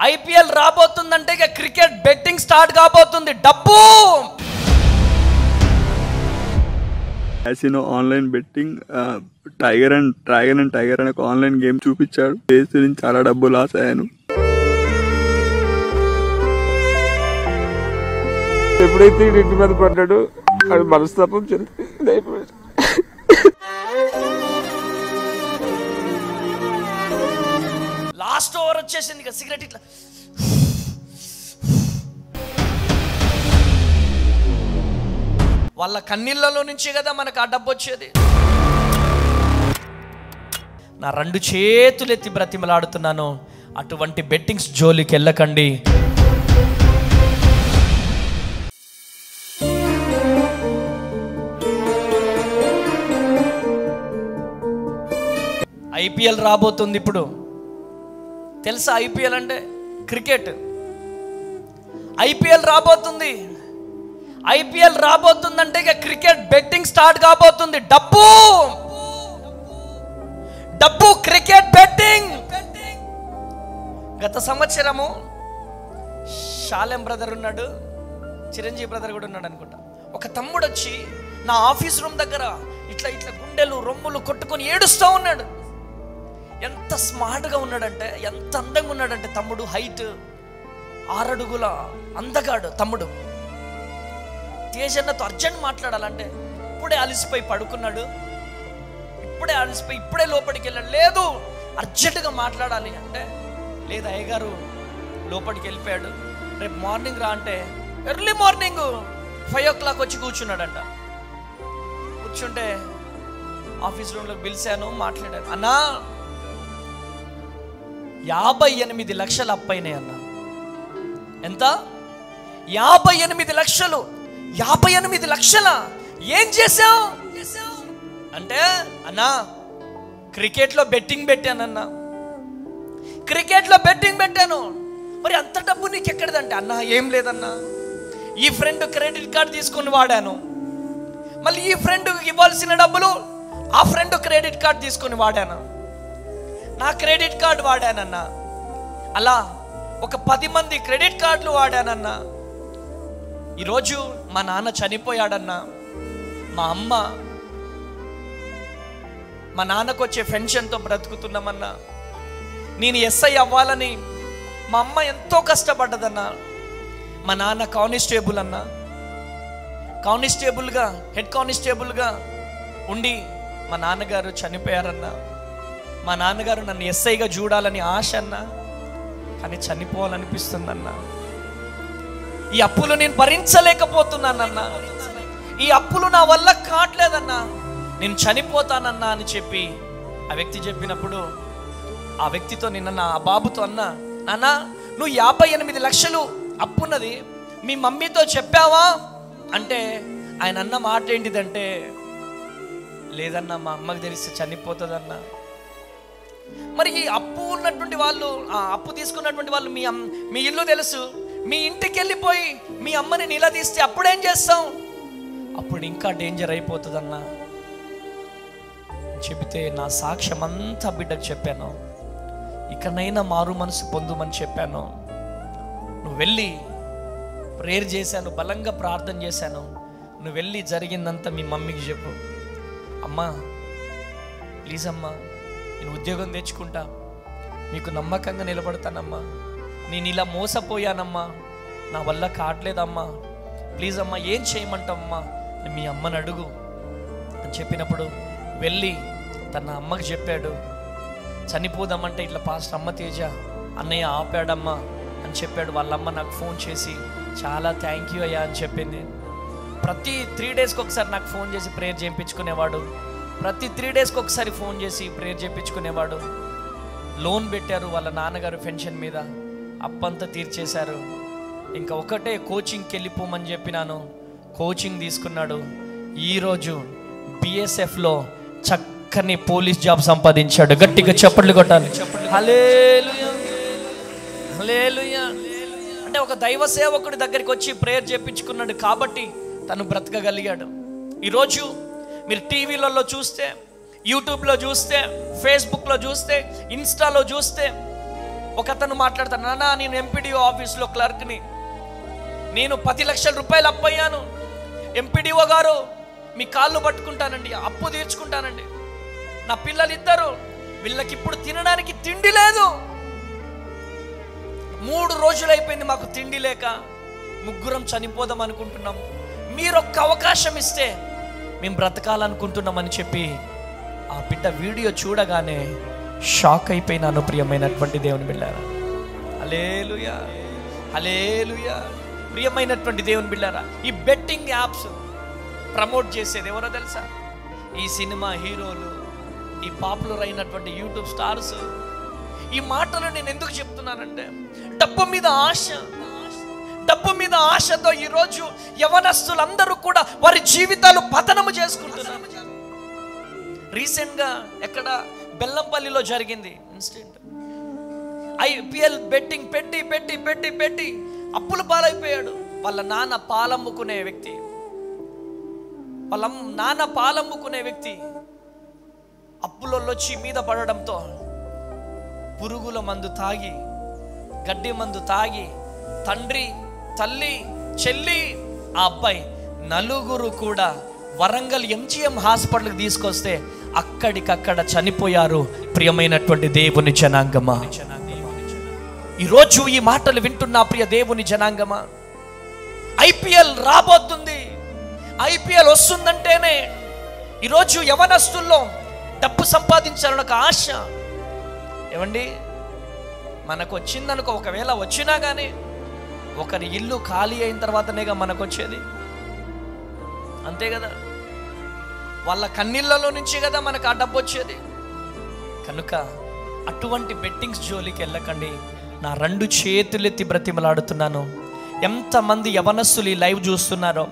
IPL రాబోతుందంటే ఇక cricket betting start కాబోతుంది. డబ్బు క్యాసినో ఆన్లైన్ బెట్టింగ్ టైగర్ అనే ఒక ఆన్లైన్ గేమ్ చూపించాడు. చేసి నుంచి చాలా డబ్బు లాస్ అయ్యాను. ఎప్పుడైతే ఇంటి మీద పడ్డాడు అది మనస్తాపం చెంది అయిపోయాడు. లాస్ట్ ఓవర్ వచ్చేసింది ఇక సిగరెట్ ఇట్లా వాళ్ళ కన్నీళ్ళలో నుంచి కదా మనకు ఆ డబ్బు వచ్చేది. నా 2 చేతులు ఎత్తి బ్రతిమలాడుతున్నాను, అటువంటి బెట్టింగ్స్ జోలికి వెళ్ళకండి. ఐపీఎల్ రాబోతుంది. ఇప్పుడు తెలుసా ఐపీఎల్ అంటే? క్రికెట్. ఐపీఎల్ రాబోతుంది. ఐపీఎల్ రాబోతుందంటే ఇక క్రికెట్ బెట్టింగ్ స్టార్ట్ కాబోతుంది. డబ్బు డబ్బు క్రికెట్ బెట్టింగ్. గత సంవత్సరము షాలెం బ్రదర్ ఉన్నాడు, చిరంజీవి బ్రదర్ కూడా ఉన్నాడు అనుకుంటా. ఒక తమ్ముడు వచ్చి నా ఆఫీస్ రూమ్ దగ్గర ఇట్లా ఇట్లా గుండెలు రొమ్ములు కొట్టుకొని ఏడుస్తూ ఉన్నాడు. ఎంత స్మార్ట్గా ఉన్నాడంటే, ఎంత అందంగా ఉన్నాడంటే తమ్ముడు. హైట్ 6 అడుగుల అందగాడు తమ్ముడు. తేజన్నతో అర్జెంట్ మాట్లాడాలంటే ఇప్పుడే అలసిపోయి పడుకున్నాడు, ఇప్పుడే లోపలికి వెళ్ళాడు. లేదు అర్జెంటుగా మాట్లాడాలి అంటే, లేదు అయ్యగారు లోపలికి వెళ్ళిపోయాడు, రేపు మార్నింగ్ రా అంటే ఎర్లీ మార్నింగ్ 5 o'clock వచ్చి కూర్చున్నాడంట. కూర్చుంటే ఆఫీస్ రూమ్లోకి పిలిచాను, మాట్లాడాను. అన్నా 58 లక్షలు అప్పైనాయి అన్న. ఎంత? 58 లక్షలు. 58 లక్షల ఏం చేసావు అంటే, అన్నా క్రికెట్లో బెట్టింగ్ పెట్టానన్నా, క్రికెట్లో బెట్టింగ్ పెట్టాను. మరి అంత డబ్బు నీకు ఎక్కడిదంటే, అన్నా ఏం లేదన్నా, ఈ ఫ్రెండ్ క్రెడిట్ కార్డు తీసుకొని వాడాను, మళ్ళీ ఈ ఫ్రెండ్కి ఇవ్వాల్సిన డబ్బులు ఆ ఫ్రెండ్ క్రెడిట్ కార్డు తీసుకొని వాడాను, నా క్రెడిట్ కార్డు వాడానన్నా, అలా ఒక 10 మంది క్రెడిట్ కార్డులు వాడానన్నా. ఈరోజు మా నాన్న చనిపోయాడన్నా, మా నాన్నకు వచ్చే పెన్షన్తో బ్రతుకుతున్నామన్నా. నేను ఎస్ఐ అవ్వాలని మా అమ్మ ఎంతో కష్టపడ్డదన్నా. మా నాన్న కానిస్టేబుల్ అన్నా, కానిస్టేబుల్గా హెడ్ కానిస్టేబుల్గా ఉండి మా నాన్నగారు చనిపోయారన్నా. మా నాన్నగారు నన్ను ఎస్ఐగా చూడాలని ఆశ అన్నా, కానీ చనిపోవాలనిపిస్తుందన్నా. ఈ అప్పులు నేను భరించలేకపోతున్నానన్నా, ఈ అప్పులు నా వల్ల కావట్లేదన్నా, నేను చనిపోతానన్నా అని చెప్పి ఆ వ్యక్తి చెప్పినప్పుడు, ఆ వ్యక్తితో నిన్న నా బాబుతో అన్నా, నాన్న నువ్వు 58 లక్షలు అప్పున్నది మీ మమ్మీతో చెప్పావా అంటే, ఆయన అన్న మాట ఏంటిదంటే, లేదన్నా మా అమ్మకి తెలిస్తే చనిపోతుందన్నా. మరి ఈ అప్పు ఉన్నటువంటి వాళ్ళు, అప్పు తీసుకున్నటువంటి వాళ్ళు మీ ఇల్లు తెలుసు, మీ ఇంటికి వెళ్ళిపోయి మీ అమ్మని నిలదీస్తే అప్పుడేం చేస్తాం? అప్పుడు ఇంకా డేంజర్ అయిపోతుందన్నా చెబితే, నా సాక్ష్యం అంతా బిడ్డకు చెప్పాను. ఇకనైనా మారు మనసు పొందుమని చెప్పాను. నువ్వు వెళ్ళి ప్రేయర్ చేశాను, బలంగా ప్రార్థన చేశాను. నువ్వు వెళ్ళి జరిగిందంతా మీ మమ్మీకి చెప్పు. అమ్మా ప్లీజ్ అమ్మా, నేను ఉద్యోగం తెచ్చుకుంటా, మీకు నమ్మకంగా నిలబడతానమ్మా, నేను ఇలా మోసపోయానమ్మా, నా వల్ల కావట్లేదమ్మా, ప్లీజ్ అమ్మా ఏం చేయమంటావమ్మా మీ అమ్మని అడుగు అని చెప్పినప్పుడు వెళ్ళి తన అమ్మకి చెప్పాడు. చనిపోదామంటే ఇట్లా పాస్టర్ అమ్మ తేజ అన్నయ్య ఆపాడమ్మా అని చెప్పాడు. వాళ్ళమ్మ నాకు ఫోన్ చేసి చాలా థ్యాంక్ యూ అయ్యా అని చెప్పింది. ప్రతి 3 daysకి ఒకసారి నాకు ఫోన్ చేసి ప్రేయర్ చేయించుకునేవాడు. ప్రతి 3 daysకి ఒకసారి ఫోన్ చేసి ప్రేయర్ చేయించుకునేవాడు. లోన్ పెట్టారు వాళ్ళ నాన్నగారు పెన్షన్ మీద, అప్పంతా తీర్చేశారు. ఇంకా ఒకటే కోచింగ్కి వెళ్ళిపోమని చెప్పినాను, కోచింగ్ తీసుకున్నాడు. ఈరోజు బిఎస్ఎఫ్లో చక్కని పోలీస్ జాబ్ సంపాదించాడు. గట్టిగా చప్పట్లు కొట్టాలి. హల్లెలూయా హల్లెలూయా. అంటే ఒక దైవ సేవకుడి దగ్గరికి వచ్చి ప్రేయర్ చేయించుకున్నాడు కాబట్టి తను బ్రతకగలిగాడు. ఈరోజు మీరు టీవీలలో చూస్తే, యూట్యూబ్లో చూస్తే, ఫేస్బుక్లో చూస్తే, ఇన్స్టాలో చూస్తే ఒకతను మాట్లాడతాను, నాన్న నేను ఎంపీడీఓ ఆఫీస్లో క్లర్క్ని, నేను 10 లక్షల రూపాయలు అప్పయ్యాను, ఎంపీడీఓ గారు మీ కాళ్ళు పట్టుకుంటానండి, అప్పు తీర్చుకుంటానండి. నా పిల్లలు ఇద్దరు, వీళ్ళకి ఇప్పుడు తినడానికి తిండి లేదు, 3 రోజులు అయిపోయింది మాకు తిండి లేక, ముగ్గురం చనిపోదాం అనుకుంటున్నాం, మీరు ఒక్క అవకాశం ఇస్తే మేము బ్రతకాలనుకుంటున్నామని చెప్పి ఆ బిడ్డ వీడియో చూడగానే షాక్ అయిపోయినాను. ప్రియమైనటువంటి దేవుని బిడ్డారా, హల్లెలూయా హల్లెలూయా. ప్రియమైనటువంటి దేవుని బిడ్డారా, ఈ బెట్టింగ్ యాప్స్ ప్రమోట్ చేసేది ఎవరో తెలుసా? ఈ సినిమా హీరోలు, ఈ పాపులర్ అయినటువంటి యూట్యూబ్ స్టార్స్. ఈ మాటలు నేను ఎందుకు చెప్తున్నానంటే, డబ్బు మీద ఆశ, డబ్బు మీద ఆశతో ఈరోజు యవనస్తులందరూ కూడా వారి జీవితాలు పతనము చేసుకుంటున్నారు. రీసెంట్గా ఎక్కడ బెల్లంపల్లిలో జరిగింది ఇన్సిడెంట్. ఐపీఎల్ బెట్టింగ్ పెట్టి పెట్టి పెట్టి పెట్టి అప్పుల పాలైపోయాడు. వాళ్ళ నాన్న పాలమ్ముకునే వ్యక్తి, వాళ్ళ నాన్న పాలమ్ముకునే వ్యక్తి అప్పులలో వచ్చి మీద పడడంతో పురుగుల మందు తాగి, గడ్డి మందు తాగి తండ్రి, తల్లి, చెల్లి, ఆ అబ్బాయి నలుగురు కూడా వరంగల్ ఎంజిఎం హాస్పిటల్కి తీసుకొస్తే అక్కడికక్కడ చనిపోయారు. ప్రియమైనటువంటి దేవుని జనాంగమా, ఈరోజు ఈ మాటలు వింటున్న ప్రియ దేవుని జనాంగమా, ఐపీఎల్ రాబోతుంది. ఐపీఎల్ వస్తుందంటేనే ఈరోజు యవనస్తుల్లో డబ్బు సంపాదించాలని ఒక ఆశ. ఏమండి, మనకు వచ్చిందనుకో, ఒకవేళ వచ్చినా కానీ ఒకరి ఇల్లు ఖాళీ అయిన తర్వాతనేగా మనకు వచ్చేది, అంతే కదా? వాళ్ళ కన్నీళ్ళలో నుంచి కదా మనకు ఆ డబ్బు వచ్చేది. కనుక అటువంటి బెట్టింగ్స్ జోలికి వెళ్ళకండి. నా 2 చేతులెత్తి బ్రతిమలాడుతున్నాను. ఎంతమంది యవనస్తులు ఈ లైవ్ చూస్తున్నారో,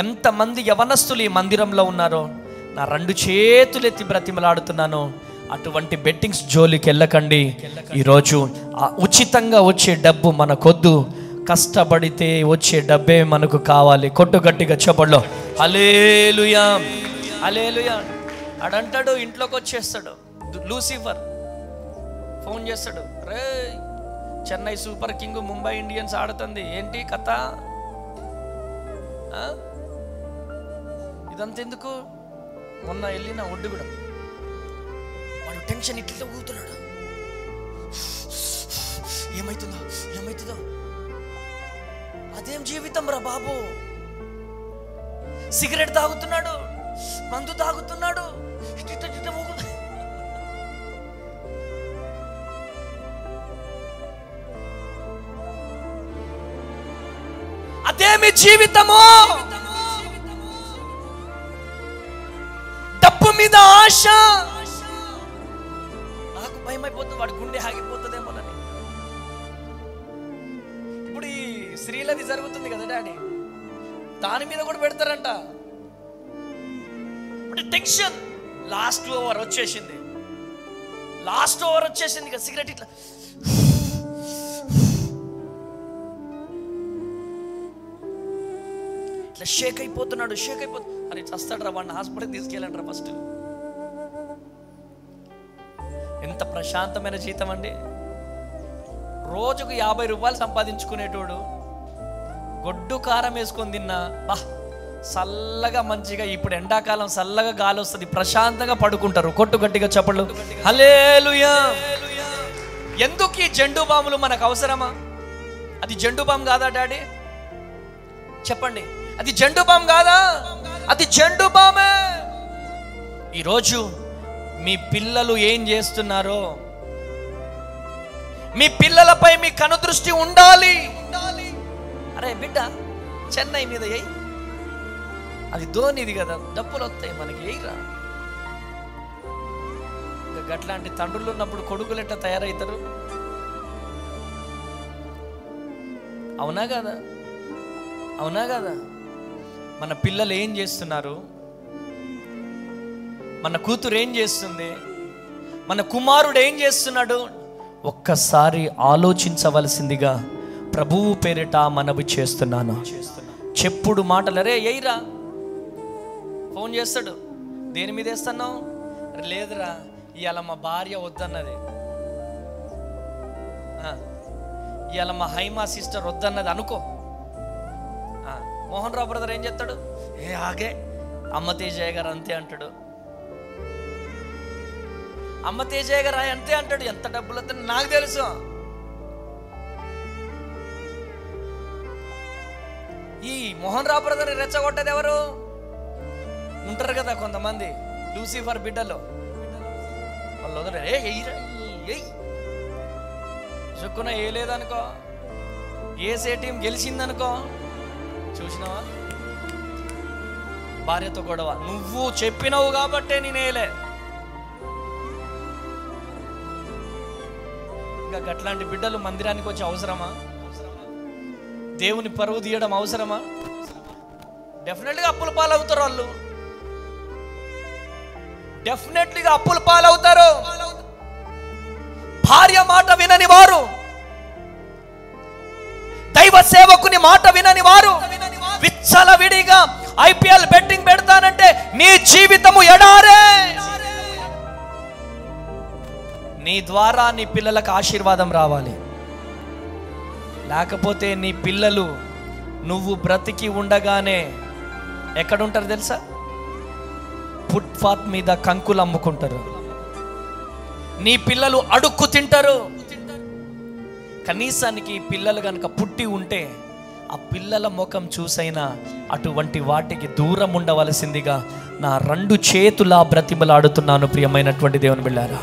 ఎంతమంది యవనస్తులు ఈ మందిరంలో ఉన్నారో, నా 2 చేతులెత్తి బ్రతిమలాడుతున్నాను. అటువంటి బెట్టింగ్స్ జోలికి వెళ్ళకండి. ఈరోజు ఉచితంగా వచ్చే డబ్బు మనకొద్దు, కష్టపడితే వచ్చే డబ్బే మనకు కావాలి. కొట్టు గట్టిగా చెప్పట్లో హల్లెలూయా హల్లెలూయా. అడంటాడు, ఇంట్లోకి వచ్చేస్తాడు లూసిఫర్, ఫోన్ చేస్తాడు, రే Chennai super king Mumbai Indians ఆడుతుంది, ఏంటి కథ, ఇదంతా ఎందుకు? మొన్న వెళ్ళిన ఒడ్డు కూడా వాడు టెన్షన్ ఇట్లా ఊగుతున్నాడు, ఏమవుతుందో ఏమవుతుందో. అదేం జీవితం రా బాబు, సిగరెట్ తాగుతున్నాడు, మందు తాగుతున్నాడు, అదేమి జీవితము? డబ్బు మీద ఆశ. నాకు భయం అయిపోతుంది, వాడి గుండె ఆగిపోతుందేమోనని. ఇప్పుడు ఈ స్త్రీలది జరుగుతుంది కదా డాడీ, దాని మీద కూడా పెడతారంట. ఇప్పుడు టెన్షన్, లాస్ట్ ఓవర్ వచ్చేసింది, లాస్ట్ ఓవర్ వచ్చేసింది కదా, సిగరెట్ ఇట్లా ఇట్లా షేక్ అయిపోతున్నాడు, షేక్ అయిపోతుంది. అని చస్తాడు, వాడిని హాస్పిటల్కి తీసుకెళ్ళండి ఫస్ట్. ఎంత ప్రశాంతమైన జీతం అండి. రోజుకు 50 రూపాయలు సంపాదించుకునేటోడు గొడ్డు కారం వేసుకొని తిన్నా బా చల్లగా మంచిగా, ఇప్పుడు ఎండాకాలం చల్లగా గాలి వస్తుంది, ప్రశాంతంగా పడుకుంటారు. కొట్టు గట్టిగా చెప్పళ్ళు హల్లెలూయా. ఎందుకు ఈ జెండు బాములు మనకు అవసరమా? అది జెండు బామ్ కాదా డాడీ? చెప్పండి, అది జెండు బామ్ కాదా? అది జెండు బామే. ఈరోజు మీ పిల్లలు ఏం చేస్తున్నారో, మీ పిల్లలపై మీ కనుదృష్టి ఉండాలి. అరే బిడ్డ, చెన్నై మీద ఎయ్, అది ధోనిది కదా, డబ్బులు వస్తాయి మనకి, ఎయ్యరా. ఇంకా గట్లాంటి తండ్రులు ఉన్నప్పుడు కొడుకులు ఎట్లా తయారవుతారు? అవునా కదా? అవునా కదా? మన పిల్లలు ఏం చేస్తున్నారు, మన కూతురు ఏం చేస్తుంది, మన కుమారుడు ఏం చేస్తున్నాడు, ఒక్కసారి ఆలోచించవలసిందిగా ప్రభువు పేరిట మనవి చేస్తున్నాను. చెప్పుడు మాటలు, రే ఎయ్యరా. ఫోన్ చేస్తాడు, దేని మీద వేస్తున్నావు? లేదురా ఇవాళ మా భార్య వద్దన్నది. ఇవాళ మా హైమా సిస్టర్ వద్దన్నది అనుకో, మోహన్ రావు బ్రదర్ ఏం చేస్తాడు, ఆగే అమ్మ తేజయ్య గారు అంతే అంటాడు, అమ్మ తేజయ్య గారు అంతే అంటాడు. ఎంత డబ్బులు వద్దని నాకు తెలుసు. ఈ మోహన్ రావు బ్రదర్ రెచ్చగొట్టేది ఎవరు ఉంటారు కదా కొంతమంది, లూసిఫర్ బిడ్డలు. వాళ్ళు వదలరు, చుక్కున ఏ లేదనుకో, ఏసే టీం గెలిచిందనుకో, చూసినావా భార్యతో గొడవ, నువ్వు చెప్పినవు కాబట్టే నేనేలే. ఇంకా గట్లాంటి బిడ్డలు మందిరానికి వచ్చి అవసరమా? దేవుని పరువు తీయడం అవసరమా? డెఫినెట్గా అప్పుల పాలవుతారు వాళ్ళు, డెఫినెట్లీగా అప్పుల పాలవుతారు. భార్య మాట వినని వారు, దైవ సేవకుని మాట వినని వారు విచ్చలవిడిగా IPL బెట్టింగ్ పెడతానంటే నీ జీవితము ఎడారే. నీ ద్వారా నీ పిల్లలకు ఆశీర్వాదం రావాలి, లేకపోతే నీ పిల్లలు నువ్వు బ్రతికి ఉండగానే ఎక్కడుంటారు తెలుసా? ఫుట్పాత్ మీద కంకులు అమ్ముకుంటారు. నీ పిల్లలు అడుక్కు తింటారు. కనీసానికి పిల్లలు కనుక పుట్టి ఉంటే ఆ పిల్లల ముఖం చూసైనా అటువంటి వాటికి దూరం ఉండవలసిందిగా నా 2 చేతులా బ్రతిమలాడుతున్నాను ప్రియమైనటువంటి దేవుని బిడ్డారా.